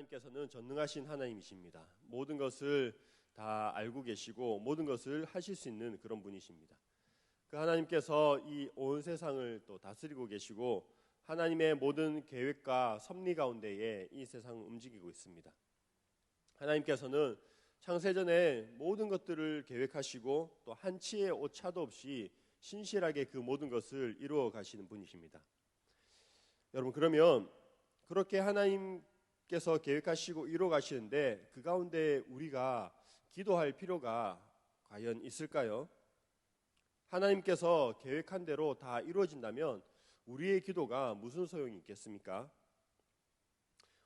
하나님께서는 전능하신 하나님이십니다. 모든 것을 다 알고 계시고 모든 것을 하실 수 있는 그런 분이십니다. 그 하나님께서 이 온 세상을 또 다스리고 계시고 하나님의 모든 계획과 섭리 가운데에 이 세상을 움직이고 있습니다. 하나님께서는 창세전에 모든 것들을 계획하시고 또 한치의 오차도 없이 신실하게 그 모든 것을 이루어 가시는 분이십니다. 여러분, 그러면 그렇게 하나님께서 계획하시고 이루어 가시는데 그 가운데 우리가 기도할 필요가 과연 있을까요? 하나님께서 계획한 대로 다 이루어진다면 우리의 기도가 무슨 소용이 있겠습니까?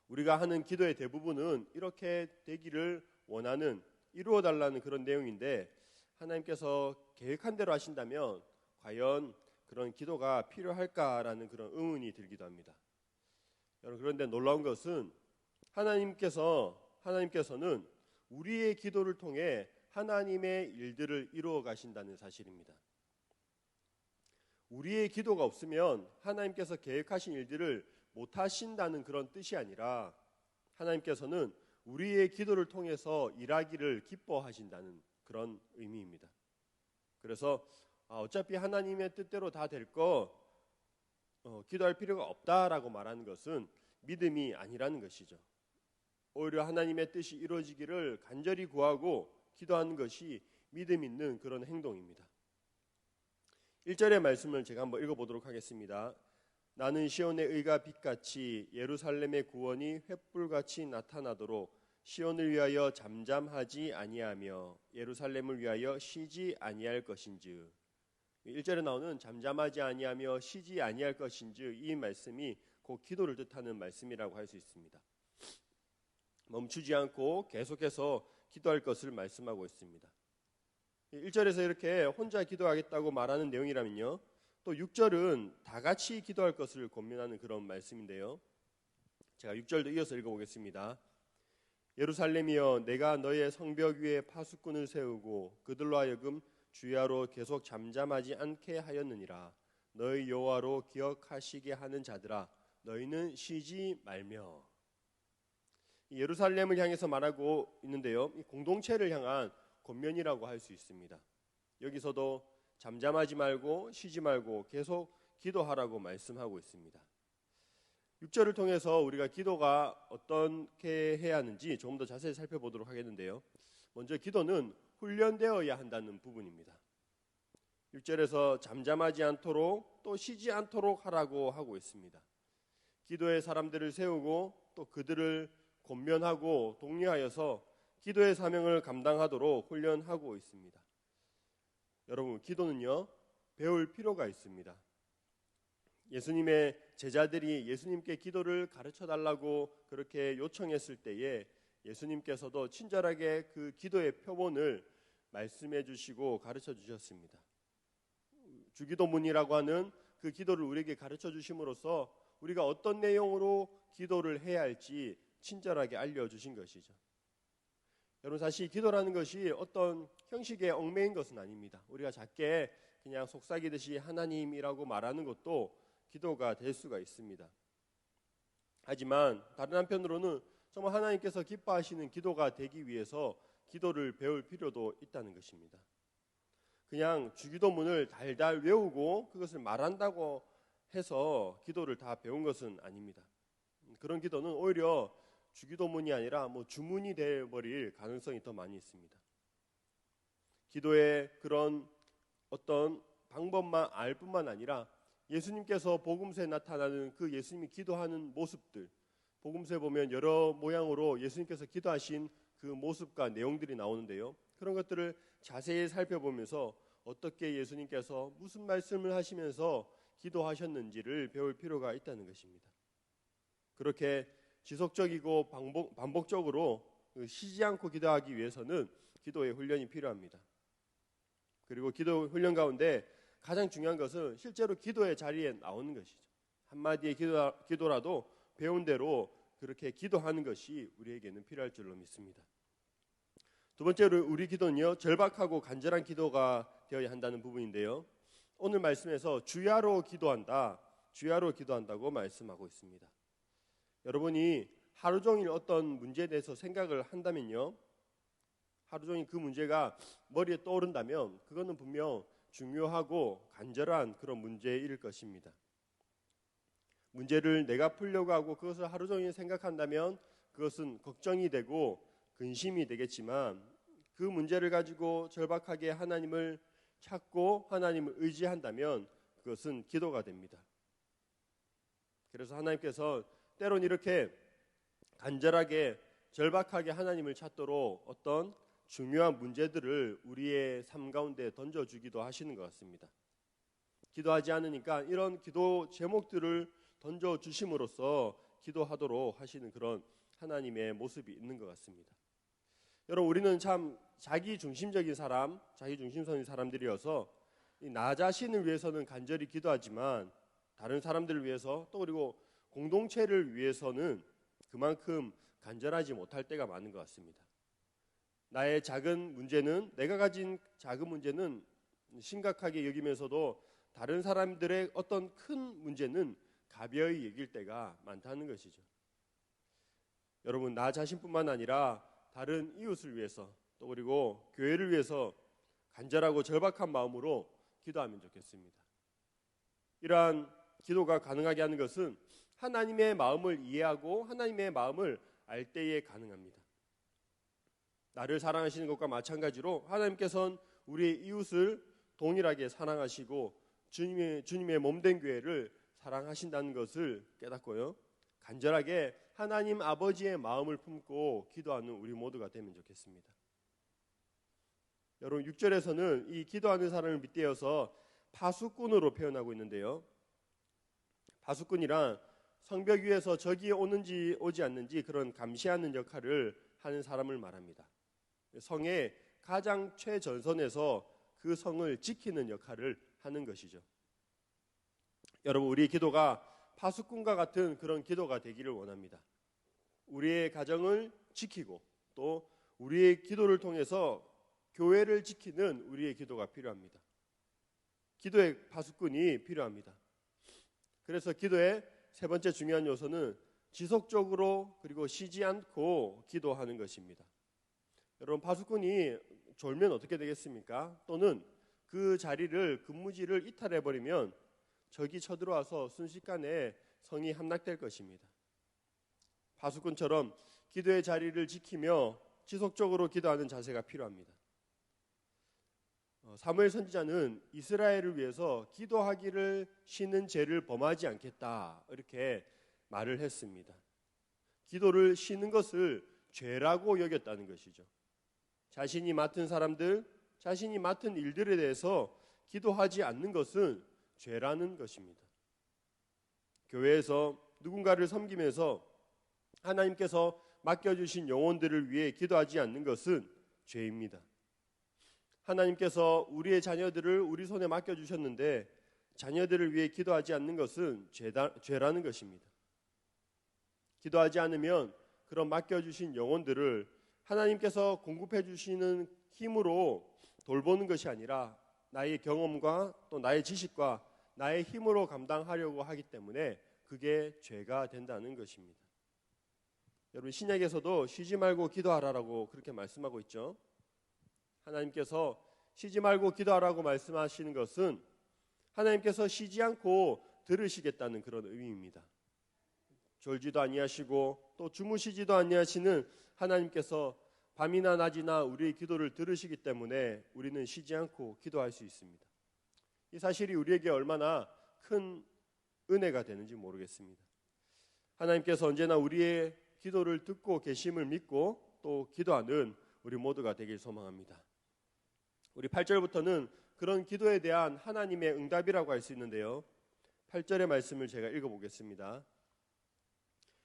우리가 하는 기도의 대부분은 이렇게 되기를 원하는, 이루어 달라는 그런 내용인데 하나님께서 계획한 대로 하신다면 과연 그런 기도가 필요할까라는 그런 의문이 들기도 합니다. 여러분, 그런데 놀라운 것은 하나님께서는 우리의 기도를 통해 하나님의 일들을 이루어 가신다는 사실입니다. 우리의 기도가 없으면 하나님께서 계획하신 일들을 못 하신다는 그런 뜻이 아니라 하나님께서는 우리의 기도를 통해서 일하기를 기뻐하신다는 그런 의미입니다. 그래서 어차피 하나님의 뜻대로 다 될 거 기도할 필요가 없다라고 말하는 것은 믿음이 아니라는 것이죠. 오히려 하나님의 뜻이 이루어지기를 간절히 구하고 기도하는 것이 믿음 있는 그런 행동입니다. 1절의 말씀을 제가 한번 읽어보도록 하겠습니다. 나는 시온의 의가 빛같이 예루살렘의 구원이 횃불같이 나타나도록 시온을 위하여 잠잠하지 아니하며 예루살렘을 위하여 쉬지 아니할 것인즉. 1절에 나오는 잠잠하지 아니하며 쉬지 아니할 것인즉, 이 말씀이 곧 기도를 뜻하는 말씀이라고 할 수 있습니다. 멈추지 않고 계속해서 기도할 것을 말씀하고 있습니다. 1절에서 이렇게 혼자 기도하겠다고 말하는 내용이라면요, 또 6절은 다 같이 기도할 것을 권면하는 그런 말씀인데요, 제가 6절도 이어서 읽어보겠습니다. 예루살렘이여, 내가 너의 성벽 위에 파수꾼을 세우고 그들로 하여금 주야로 계속 잠잠하지 않게 하였느니라. 너희 여호와로 기억하시게 하는 자들아, 너희는 쉬지 말며. 예루살렘을 향해서 말하고 있는데요, 이 공동체를 향한 권면이라고 할 수 있습니다. 여기서도 잠잠하지 말고 쉬지 말고 계속 기도하라고 말씀하고 있습니다. 6절을 통해서 우리가 기도가 어떻게 해야 하는지 조금 더 자세히 살펴보도록 하겠는데요, 먼저 기도는 훈련되어야 한다는 부분입니다. 6절에서 잠잠하지 않도록 또 쉬지 않도록 하라고 하고 있습니다. 기도의 사람들을 세우고 또 그들을 권면하고 독려하여서 기도의 사명을 감당하도록 훈련하고 있습니다. 여러분, 기도는요, 배울 필요가 있습니다. 예수님의 제자들이 예수님께 기도를 가르쳐 달라고 그렇게 요청했을 때에 예수님께서도 친절하게 그 기도의 표본을 말씀해 주시고 가르쳐 주셨습니다. 주기도문이라고 하는 그 기도를 우리에게 가르쳐 주심으로써 우리가 어떤 내용으로 기도를 해야 할지 친절하게 알려주신 것이죠. 여러분, 사실 기도라는 것이 어떤 형식에 얽매인 것은 아닙니다. 우리가 작게 그냥 속삭이듯이 하나님이라고 말하는 것도 기도가 될 수가 있습니다. 하지만 다른 한편으로는 정말 하나님께서 기뻐하시는 기도가 되기 위해서 기도를 배울 필요도 있다는 것입니다. 그냥 주기도문을 달달 외우고 그것을 말한다고 해서 기도를 다 배운 것은 아닙니다. 그런 기도는 오히려 주기도문이 아니라 주문이 되어버릴 가능성이 더 많이 있습니다. 기도의 그런 어떤 방법만 알 뿐만 아니라 예수님께서 복음서에 나타나는 그 예수님이 기도하는 모습들, 복음서에 보면 여러 모양으로 예수님께서 기도하신 그 모습과 내용들이 나오는데요, 그런 것들을 자세히 살펴보면서 어떻게 예수님께서 무슨 말씀을 하시면서 기도하셨는지를 배울 필요가 있다는 것입니다. 그렇게 지속적이고 반복적으로 쉬지 않고 기도하기 위해서는 기도의 훈련이 필요합니다. 그리고 기도 훈련 가운데 가장 중요한 것은 실제로 기도의 자리에 나오는 것이죠. 한마디의 기도라도 배운 대로 그렇게 기도하는 것이 우리에게는 필요할 줄로 믿습니다. 두 번째로 우리 기도는요, 절박하고 간절한 기도가 되어야 한다는 부분인데요, 오늘 말씀에서 주야로 기도한다고 말씀하고 있습니다. 여러분이 하루 종일 어떤 문제에 대해서 생각을 한다면요, 하루 종일 그 문제가 머리에 떠오른다면 그거는 분명 중요하고 간절한 그런 문제일 것입니다. 문제를 내가 풀려고 하고 그것을 하루 종일 생각한다면 그것은 걱정이 되고 근심이 되겠지만, 그 문제를 가지고 절박하게 하나님을 찾고 하나님을 의지한다면 그것은 기도가 됩니다. 그래서 하나님께서 때론 이렇게 간절하게 절박하게 하나님을 찾도록 어떤 중요한 문제들을 우리의 삶 가운데 던져주기도 하시는 것 같습니다. 기도하지 않으니까 이런 기도 제목들을 던져주심으로써 기도하도록 하시는 그런 하나님의 모습이 있는 것 같습니다. 여러분, 우리는 참 자기중심적인 사람, 자기중심적인 사람들이어서 나 자신을 위해서는 간절히 기도하지만 다른 사람들을 위해서 또 그리고 공동체를 위해서는 그만큼 간절하지 못할 때가 많은 것 같습니다. 나의 작은 문제는, 내가 가진 작은 문제는 심각하게 여기면서도 다른 사람들의 어떤 큰 문제는 가벼이 여길 때가 많다는 것이죠. 여러분, 나 자신뿐만 아니라 다른 이웃을 위해서 또 그리고 교회를 위해서 간절하고 절박한 마음으로 기도하면 좋겠습니다. 이러한 기도가 가능하게 하는 것은 하나님의 마음을 이해하고 하나님의 마음을 알 때에 가능합니다. 나를 사랑하시는 것과 마찬가지로 하나님께서는 우리의 이웃을 동일하게 사랑하시고 주님의 몸된 교회를 사랑하신다는 것을 깨닫고요, 간절하게 하나님 아버지의 마음을 품고 기도하는 우리 모두가 되면 좋겠습니다. 여러분, 6절에서는 이 기도하는 사람을 빗대어서 파수꾼으로 표현하고 있는데요, 파수꾼이란 성벽 위에서 적이 오는지 오지 않는지 그런 감시하는 역할을 하는 사람을 말합니다. 성의 가장 최전선에서 그 성을 지키는 역할을 하는 것이죠. 여러분, 우리 기도가 파수꾼과 같은 그런 기도가 되기를 원합니다. 우리의 가정을 지키고 또 우리의 기도를 통해서 교회를 지키는 우리의 기도가 필요합니다. 기도의 파수꾼이 필요합니다. 그래서 기도의 세 번째 중요한 요소는 지속적으로 그리고 쉬지 않고 기도하는 것입니다. 여러분, 파수꾼이 졸면 어떻게 되겠습니까? 또는 그 자리를 근무지를 이탈해버리면 적이 쳐들어와서 순식간에 성이 함락될 것입니다. 파수꾼처럼 기도의 자리를 지키며 지속적으로 기도하는 자세가 필요합니다. 사무엘 선지자는 이스라엘을 위해서 기도하기를 쉬는 죄를 범하지 않겠다, 이렇게 말을 했습니다. 기도를 쉬는 것을 죄라고 여겼다는 것이죠. 자신이 맡은 사람들, 자신이 맡은 일들에 대해서 기도하지 않는 것은 죄라는 것입니다. 교회에서 누군가를 섬기면서 하나님께서 맡겨주신 영혼들을 위해 기도하지 않는 것은 죄입니다. 하나님께서 우리의 자녀들을 우리 손에 맡겨주셨는데 자녀들을 위해 기도하지 않는 것은 죄라는 것입니다. 기도하지 않으면 그런 맡겨주신 영혼들을 하나님께서 공급해 주시는 힘으로 돌보는 것이 아니라 나의 경험과 또 나의 지식과 나의 힘으로 감당하려고 하기 때문에 그게 죄가 된다는 것입니다. 여러분, 신약에서도 쉬지 말고 기도하라라고 그렇게 말씀하고 있죠. 하나님께서 쉬지 말고 기도하라고 말씀하시는 것은 하나님께서 쉬지 않고 들으시겠다는 그런 의미입니다. 졸지도 아니하시고 또 주무시지도 아니하시는 하나님께서 밤이나 낮이나 우리의 기도를 들으시기 때문에 우리는 쉬지 않고 기도할 수 있습니다. 이 사실이 우리에게 얼마나 큰 은혜가 되는지 모르겠습니다. 하나님께서 언제나 우리의 기도를 듣고 계심을 믿고 또 기도하는 우리 모두가 되길 소망합니다. 우리 8절부터는 그런 기도에 대한 하나님의 응답이라고 할 수 있는데요, 8절의 말씀을 제가 읽어보겠습니다.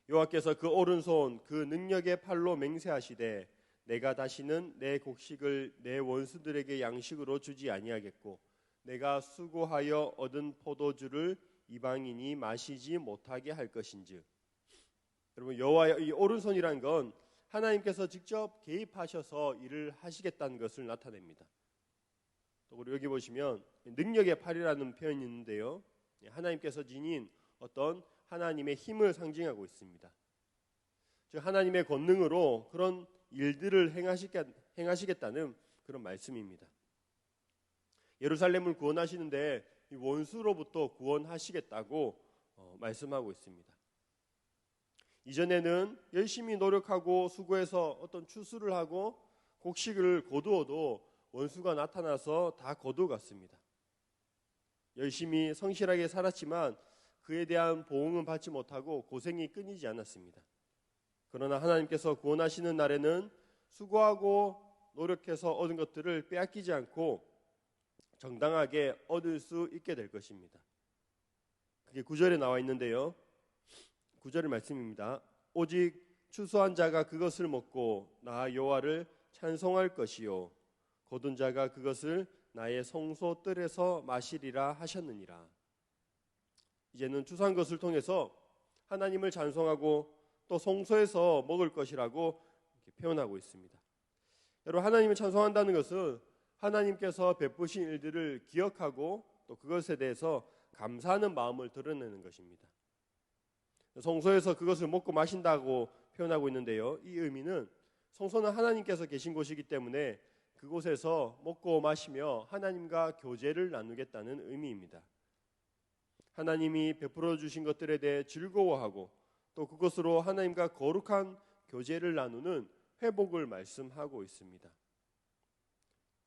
여호와께서 그 오른손 그 능력의 팔로 맹세하시되 내가 다시는 내 곡식을 내 원수들에게 양식으로 주지 아니하겠고 내가 수고하여 얻은 포도주를 이방인이 마시지 못하게 할 것인즉. 여러분, 여호와의 이 오른손이란 건 하나님께서 직접 개입하셔서 일을 하시겠다는 것을 나타냅니다. 또 우리 여기 보시면 능력의 팔이라는 표현이 있는데요, 하나님께서 지닌 어떤 하나님의 힘을 상징하고 있습니다. 즉 하나님의 권능으로 그런 일들을 행하시겠다는 그런 말씀입니다. 예루살렘을 구원하시는데 이 원수로부터 구원하시겠다고 말씀하고 있습니다. 이전에는 열심히 노력하고 수고해서 어떤 추수를 하고 곡식을 거두어도 원수가 나타나서 다 거두어갔습니다. 열심히 성실하게 살았지만 그에 대한 보응은 받지 못하고 고생이 끊이지 않았습니다. 그러나 하나님께서 구원하시는 날에는 수고하고 노력해서 얻은 것들을 빼앗기지 않고 정당하게 얻을 수 있게 될 것입니다. 그게 9절에 나와 있는데요. 9절의 말씀입니다. 오직 추수한 자가 그것을 먹고 나 여호와를 찬송할 것이요 거둔 자가 그것을 나의 성소 뜰에서 마시리라 하셨느니라. 이제는 추수한 것을 통해서 하나님을 찬송하고 또 성소에서 먹을 것이라고 이렇게 표현하고 있습니다. 여러분, 하나님을 찬송한다는 것은 하나님께서 베푸신 일들을 기억하고 또 그것에 대해서 감사하는 마음을 드러내는 것입니다. 성소에서 그것을 먹고 마신다고 표현하고 있는데요. 이 의미는 성소는 하나님께서 계신 곳이기 때문에 그곳에서 먹고 마시며 하나님과 교제를 나누겠다는 의미입니다. 하나님이 베풀어 주신 것들에 대해 즐거워하고 또 그것으로 하나님과 거룩한 교제를 나누는 회복을 말씀하고 있습니다.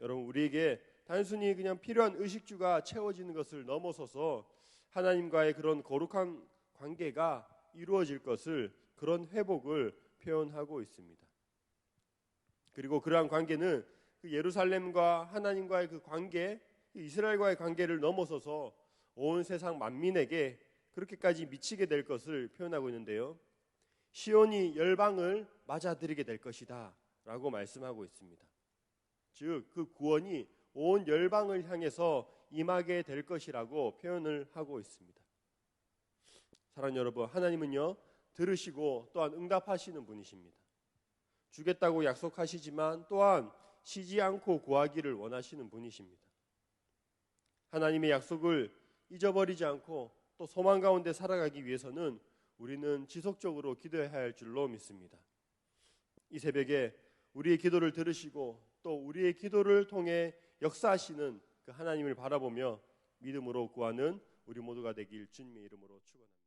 여러분, 우리에게 단순히 그냥 필요한 의식주가 채워지는 것을 넘어서서 하나님과의 그런 거룩한 관계가 이루어질 것을, 그런 회복을 표현하고 있습니다. 그리고 그러한 관계는 그 예루살렘과 하나님과의 그 관계, 이스라엘과의 관계를 넘어서서 온 세상 만민에게 그렇게까지 미치게 될 것을 표현하고 있는데요. 시온이 열방을 맞아들이게 될 것이다 라고 말씀하고 있습니다. 즉 그 구원이 온 열방을 향해서 임하게 될 것이라고 표현을 하고 있습니다. 사랑하는 여러분, 하나님은요 들으시고 또한 응답하시는 분이십니다. 주겠다고 약속하시지만 또한 쉬지 않고 구하기를 원하시는 분이십니다. 하나님의 약속을 잊어버리지 않고 또 소망 가운데 살아가기 위해서는 우리는 지속적으로 기도해야 할 줄로 믿습니다. 이 새벽에 우리의 기도를 들으시고 또 우리의 기도를 통해 역사하시는 그 하나님을 바라보며 믿음으로 구하는 우리 모두가 되길 주님의 이름으로 축원합니다.